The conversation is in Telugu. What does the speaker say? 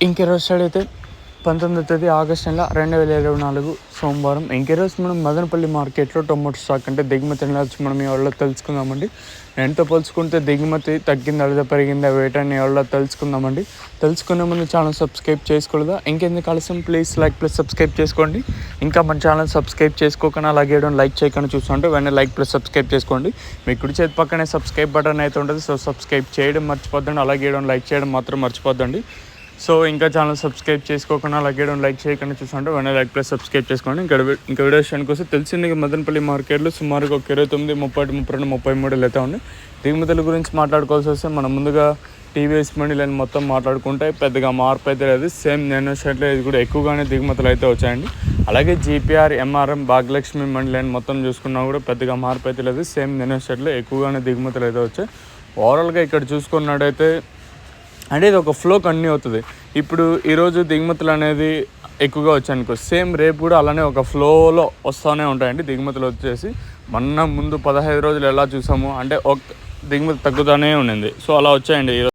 ఇంకెరోజు స్టార్ట్ అయితే 19వ తేదీ ఆగస్టు నెల 2024 సోమవారం. ఇంకెరోజు మనం మదనపల్లి మార్కెట్లో టొమాటో స్టాక్ అంటే దిగుమతి ఎలా వచ్చి మనం ఎవరో తెలుసుకుందామండి. ఎంతో పోల్చుకుంటే దిగుమతి తగ్గిందా లేదా పెరిగిందా వేటని ఎవరో తెలుసుకుందామండి. తెలుసుకునే ముందు ఛానల్ సబ్స్క్రైబ్ చేసుకోలేదా? ఇంకెందుకు ఆలస్యం, ప్లీజ్ లైక్ ప్లస్ సబ్స్క్రైబ్ చేసుకోండి. ఇంకా మన ఛానల్ సబ్స్క్రైబ్ చేసుకోకుండా అలాగే లైక్ చేయకుండా చూస్తుంటే వెంటనే లైక్ ప్లస్ సబ్స్క్రైబ్ చేసుకోండి. మీ కుడి చేతి పక్కనే సబ్స్క్రైబ్ బటన్ అయితే ఉంటుంది. సో సబ్స్క్రైబ్ చేయడం మర్చిపోద్దండి, అలాగే లైక్ చేయడం మాత్రం మర్చిపోద్దండి. సో ఇంకా ఛానల్ సబ్స్క్రైబ్ చేసుకోకుండా అలాగే లైక్ చేయకుండా చూస్తుంటే వెంటనే లైక్ ప్లస్ సబ్స్క్రైబ్ చేసుకోండి. ఇంకా వీడియో విషయానికి వస్తే తెలిసింది మదనపల్లి మార్కెట్లో సుమారుగా ఒక 29, 30, 32, 33 అయితే ఉంది. దిగుమతుల గురించి మాట్లాడుకోవాల్సి వస్తే మనం ముందుగా టీవీఎస్ మండీలను మొత్తం మాట్లాడుకుంటే పెద్దగా మార్పు అయితే లేదు. సేమ్ నేను షర్ట్లో ఇది కూడా ఎక్కువగానే దిగుమతులు అయితే వచ్చాయండి. అలాగే జీపీఆర్, ఎంఆర్ఎం, భాగ్యలక్ష్మి మండీలను మొత్తం చూసుకున్నా కూడా పెద్దగా మార్పు అయితే లేదు. సేమ్ నేను షర్ట్లో ఎక్కువగానే దిగుమతులు అయితే వచ్చాయి. ఓవరాల్గా ఇక్కడ చూసుకున్నట్టయితే అంటే ఇది ఒక ఫ్లో కంటిన్యూ అవుతుంది. ఇప్పుడు ఈరోజు దిగుమతులు అనేది ఎక్కువగా వచ్చాయనుకో, సేమ్ రేపు కూడా అలానే ఒక ఫ్లోలో వస్తూనే ఉంటాయండి. దిగుమతులు వచ్చేసి మొన్న ముందు 15 రోజులు ఎలా చూసాము అంటే ఒక దిగుమతి తగ్గుతూనే ఉండింది. సో అలా వచ్చాయండి ఈరోజు.